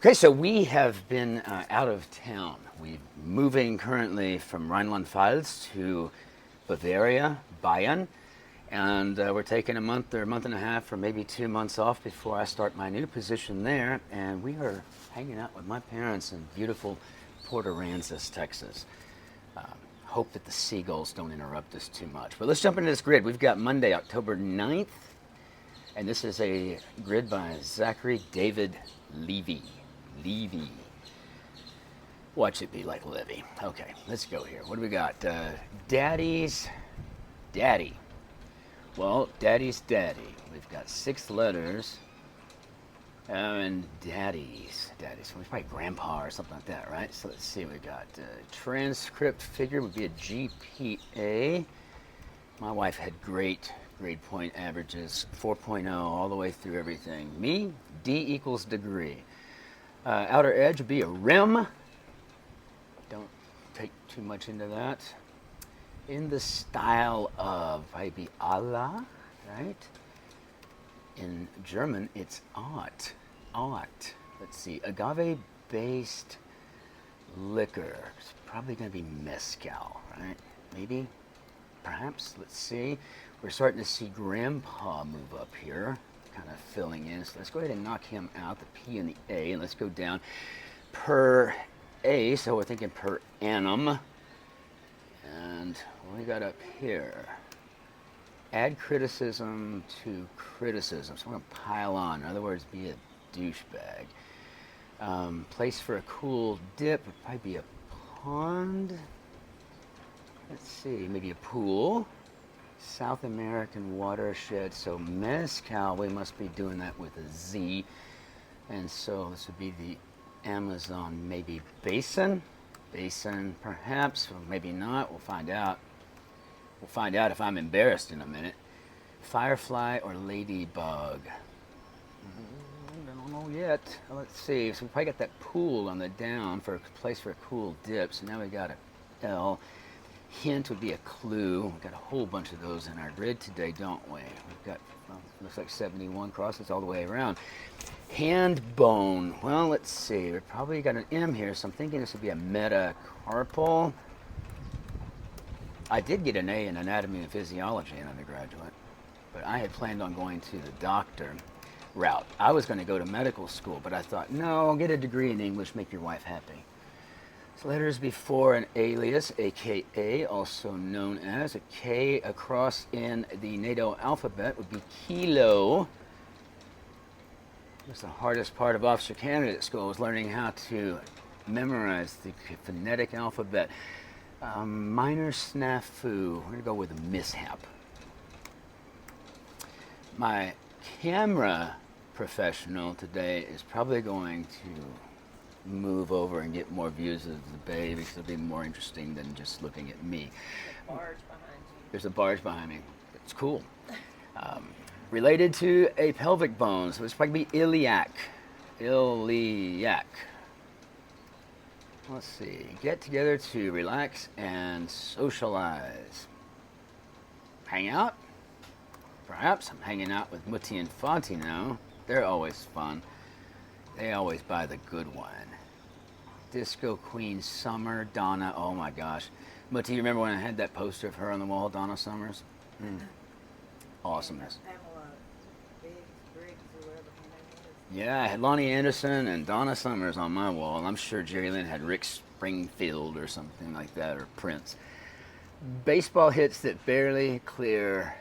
Okay, so we have been out of town. We're moving currently from Rhineland-Pfalz to Bavaria, Bayern, and we're taking a month or a month and a half or maybe 2 months off before I start my new position there. And we are hanging out with my parents in beautiful Port Aransas, Texas. Hope that the seagulls don't interrupt us too much. But let's jump into this grid. We've got Monday, October 9th, and this is a grid by Zachary David Levy. Watch it be like Livy. Okay, let's go here. What do we got? Daddy's daddy. Well, daddy's daddy. We've got 6 letters. And daddy's. So it's probably grandpa or something like that, right? So let's see. We got transcript figure would be a GPA. My wife had great grade point averages, 4.0 all the way through everything. Me, D equals degree. Outer edge would be a rim. Don't take too much into that. In the style of maybe Allah, right? In German, it's Art. Let's see, agave-based liquor. It's probably going to be mezcal, right? Maybe, perhaps. Let's see. We're starting to see Grandpa move up here, kind of filling in. So let's go ahead and knock him out, the P and the A, and let's go down per A. So we're thinking per annum. And what we got up here? Add criticism to criticism. So we're going to pile on. In other words, be a douchebag. Place for a cool dip would probably be a pond. Let's see, maybe a pool. South American watershed. So mezcal, we must be doing that with a Z. And so this would be the Amazon, maybe basin. Basin, perhaps, or maybe not. We'll find out. We'll find out if I'm embarrassed in a minute. Firefly or ladybug? I don't know yet. Let's see. So we probably got that pool on the down for a place for a cool dip. So now we got a L. Hint would be a clue. We've got a whole bunch of those in our grid today, don't we? We've got, well, looks like 71 crosses all the way around. Hand bone. Well, let's see. We've probably got an M here, so I'm thinking this would be a metacarpal. I did get an A in anatomy and physiology in undergraduate, but I had planned on going to the doctor route. I was going to go to medical school, but I thought, no, get a degree in English, make your wife happy. So letters before an alias, AKA, also known as a K across in the NATO alphabet would be kilo. That's the hardest part of officer candidate school, was learning how to memorize the phonetic alphabet. Minor snafu. We're going to go with a mishap. My camera professional today is probably going to move over and get more views of the bay because it'll be more interesting than just looking at me. Barge behind you. There's a barge behind me. It's cool. Related to a pelvic bone, so it's probably iliac. Let's see. Get together to relax and socialize. Hang out? Perhaps. I'm hanging out with Mutti and Fati now. They're always fun. They always buy the good wine. Disco Queen Summer, Donna. Oh my gosh. Mutti, you remember when I had that poster of her on the wall, Donna Summers? Awesomeness. Pamela Briggs or whatever her name is. Yeah, I had Lonnie Anderson and Donna Summers on my wall, and I'm sure Jerry Lynn had Rick Springfield or something like that, or Prince. Baseball hits that barely clear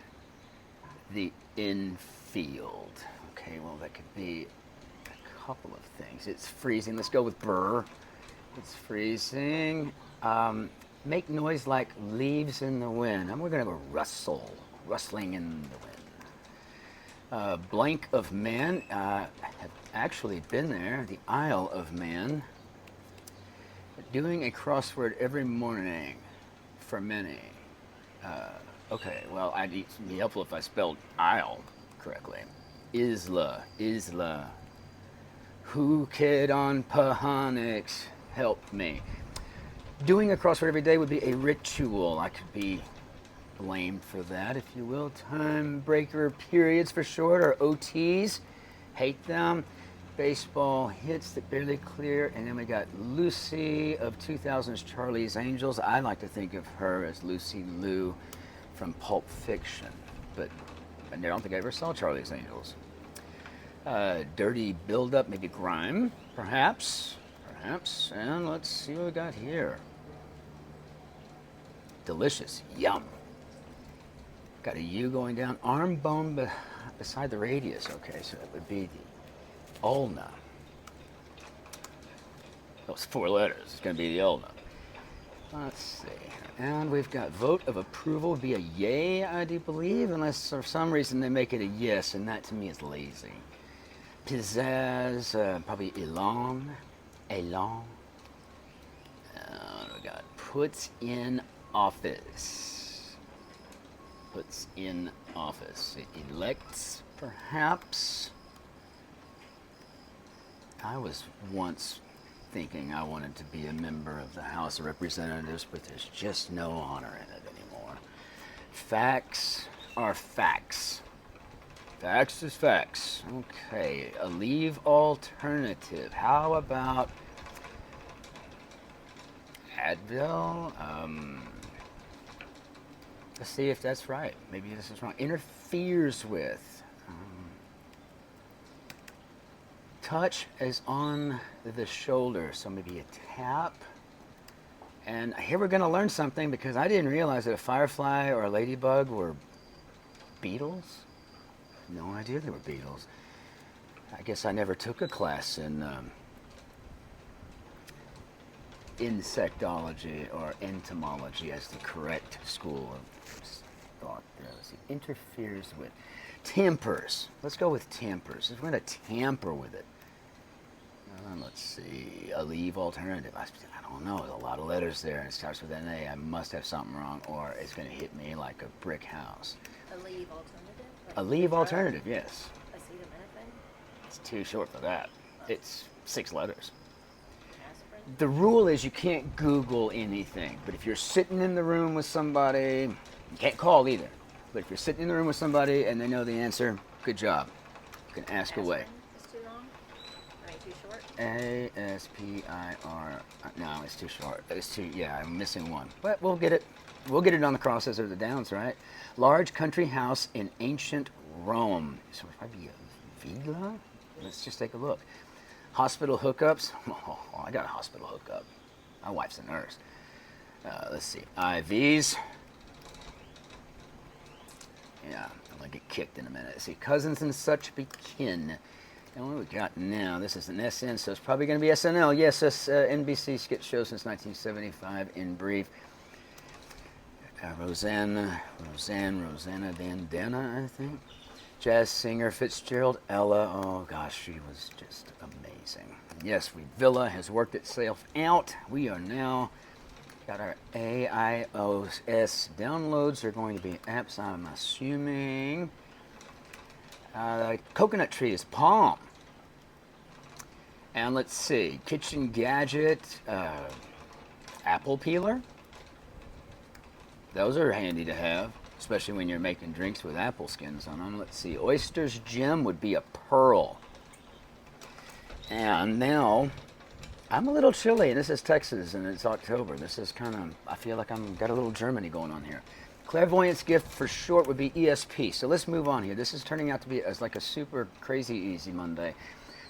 the infield. Okay, well, that could be a couple of things. It's freezing. Let's go with Burr. It's freezing. Make noise like leaves in the wind. We're going to have a rustle. Rustling in the wind. Blank of Man. Have actually been there. The Isle of Man. Doing a crossword every morning for many. Okay, well, it'd be helpful if I spelled Isle correctly. Isla. Who kid on Pahonix? Help me. Doing a crossword every day would be a ritual. I could be blamed for that, if you will. Time breaker periods for short, or OTs. Hate them. baseball hits that barely clear, and then we got Lucy of 2000's Charlie's Angels. I like to think of her as Lucy Liu from Pulp Fiction, but I don't think I ever saw Charlie's Angels. Dirty buildup, maybe grime, perhaps. And let's see what we got here. Delicious, yum. Got a U going down, arm bone beside the radius. Okay, so it would be the ulna. Those 4 letters, it's gonna be the ulna. Let's see, and we've got vote of approval would be a yay, I do believe, unless for some reason they make it a yes, and that to me is lazy. Pizzazz, probably elan. And we got puts in office. Puts in office. Elects, perhaps. I was once thinking I wanted to be a member of the House of Representatives, but there's just no honor in it anymore. Facts are facts. Facts is facts. Okay, a leave alternative. How about Advil? Let's see if that's right. Maybe this is wrong. Interferes with. Touch is on the shoulder, so maybe a tap. And here we're going to learn something because I didn't realize that a firefly or a ladybug were beetles. No idea they were beetles. I guess I never took a class in insectology or entomology as the correct school of thought. Interferes with. Tampers. Let's go with tampers. We're going to tamper with it. Let's see. A leave alternative. I don't know. There's a lot of letters there and it starts with an A. I must have something wrong or it's going to hit me like a brick house. A leave alternative? Like A leave alternative, yes. Acetaminophen? It's too short for that. It's 6 letters. Aspirin? The rule is you can't Google anything, but if you're sitting in the room with somebody, you can't call either. But if you're sitting in the room with somebody and they know the answer, good job. You can ask away. Is too long? Are you too short? A-S-P-I-R. No, it's too short. It's too, yeah, I'm missing one. But we'll get it. We'll get it on the crosses or the downs, right? Large country house in ancient Rome. So it might be a villa? Let's just take a look. Hospital hookups. Oh, I got a hospital hookup. My wife's a nurse. Let's see. IVs. Yeah, I'm going to get kicked in a minute. Let's see. Cousins and such be kin. And what we got now? This is an SN, so it's probably going to be SNL. Yes, this NBC skit show since 1975 in brief. Rosanna Bandana, I think. Jazz singer Fitzgerald Ella. Oh gosh, she was just amazing. Yes, Villa has worked itself out. We are now got our AIOS downloads. Are going to be apps, I'm assuming. Coconut tree is palm. And let's see, kitchen gadget, apple peeler. Those are handy to have, especially when you're making drinks with apple skins on them. Let's see, oyster's gem would be a pearl. And now, I'm a little chilly, and this is Texas, and it's October. This is kind of, I feel like I'm got a little Germany going on here. Clairvoyance gift for short would be ESP. So let's move on here. This is turning out to be as like a super crazy easy Monday.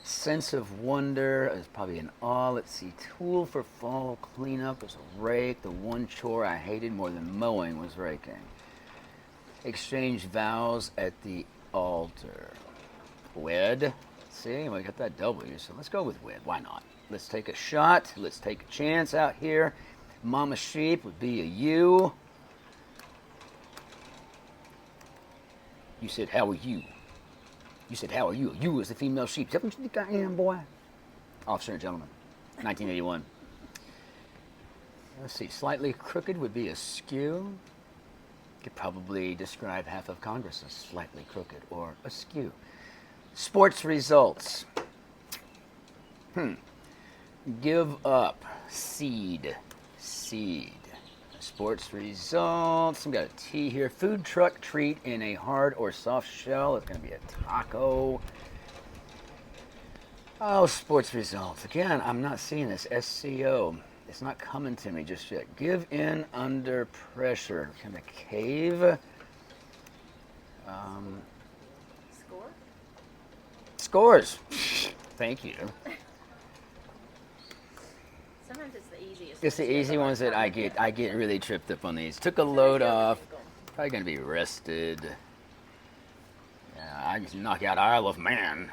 Sense of wonder is probably an awe. Let's see, tool for fall cleanup is a rake. The one chore I hated more than mowing was raking. Exchange vows at the altar. Wed. See, we got that W, so let's go with wed. Why not? Let's take a shot. Let's take a chance out here. Mama sheep would be a U. You said, how are you? You said, how are you? You is the female sheep. Is that what you think I am, boy? Officer and gentleman, 1981. Let's see, slightly crooked would be askew. Could probably describe half of Congress as slightly crooked or askew. Sports results. Give up. Seed. Sports results. I've got a T here. Food truck treat in a hard or soft shell. It's going to be a taco. Oh, sports results. Again, I'm not seeing this. SCO. It's not coming to me just yet. Give in under pressure. Kind of cave. Score? Scores. Thank you. Sometimes it's the easiest. It's the ones. easy ones that I get really tripped up on these. Took a load off. Probably gonna be rested. Yeah, I can knock out Isle of Man.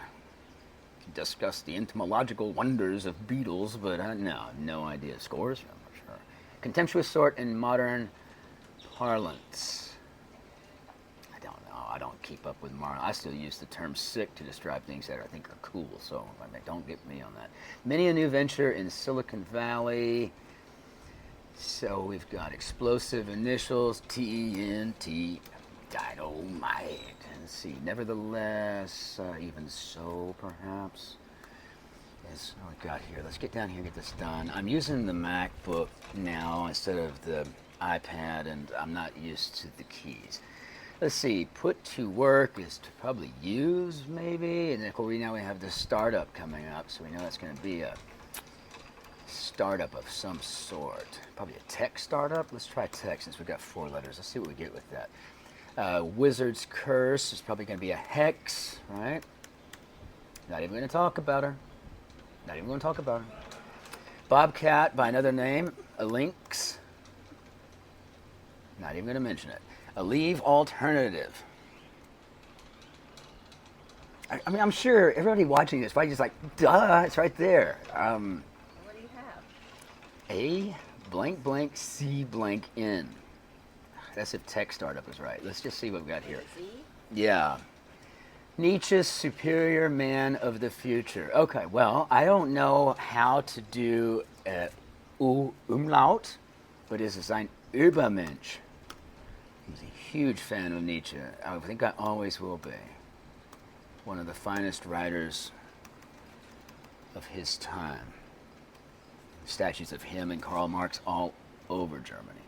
Discuss the entomological wonders of beetles, but no idea. Scores? I'm not sure. Contemptuous sort in modern parlance. I don't know. I don't keep up with modern. I still use the term sick to describe things that I think are cool, so I mean, don't get me on that. Many a new venture in Silicon Valley. So we've got explosive initials, TNT, dynamite. Let's see, nevertheless, even so, perhaps. Yes, what we got here? Let's get down here and get this done. I'm using the MacBook now instead of the iPad, and I'm not used to the keys. Let's see, put to work is to probably use, maybe. And then, of course, now we have the startup coming up, so we know that's going to be a startup of some sort. Probably a tech startup. Let's try tech since we've got 4 letters. Let's see what we get with that. Wizard's Curse is probably going to be a hex, right? Not even going to talk about her. Not even going to talk about her. Bobcat by another name, a lynx. Not even going to mention it. A leave alternative. I mean, I'm sure everybody watching this probably just like, duh, it's right there. What do you have? A blank blank C blank N. That's if tech startup is right. Let's just see what we got here. Z? Yeah. Nietzsche's superior man of the future. Okay, well, I don't know how to do umlaut, but es ist ein Übermensch. He's a huge fan of Nietzsche. I think I always will be. One of the finest writers of his time. Statues of him and Karl Marx all over Germany.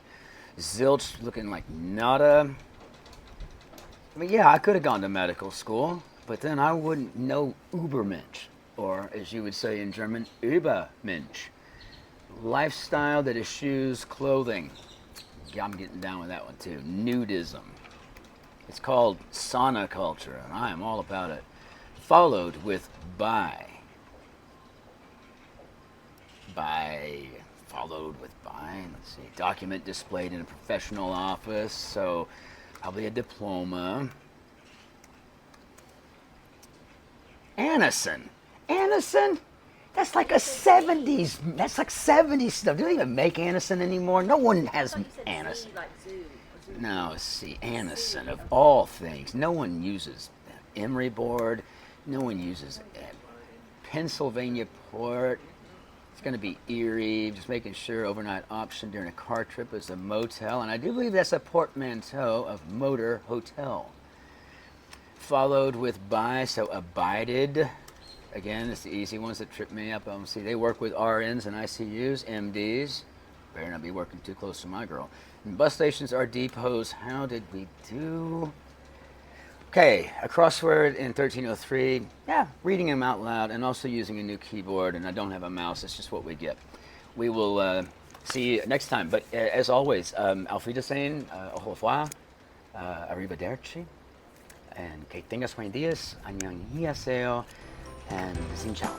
Zilch looking like nada. I mean, yeah, I could have gone to medical school, but then I wouldn't know Übermensch, or as you would say in German, Übermensch. Lifestyle that eschews clothing. Yeah, I'm getting down with that one too. Nudism. It's called sauna culture, and I am all about it. Followed with by. Followed with by. Let's see. Document displayed in a professional office, so probably a diploma. Anison. Anison? That's like a 70s. That's like 70s stuff. They don't even make Anison anymore. No one has I thought you said Anison. Z, like zoo. Or zoo. No, see, Anison of all things. No one uses emery board. No one uses Pennsylvania port. It's going to be Erie. Just making sure overnight option during a car trip is a motel. And I do believe that's a portmanteau of motor hotel. Followed with by, so abided. Again, it's the easy ones that trip me up. See, they work with RNs and ICUs, MDs. Better not be working too close to my girl. And bus stations are depots. How did we do? Okay, a crossword in 1303. Yeah, reading them out loud and also using a new keyboard. And I don't have a mouse. It's just what we get. We will see you next time. But as always, auf Wiedersehen, au revoir, arrivederci, and que tengas buen días, annyeonghaseyo, and Cin-Cin.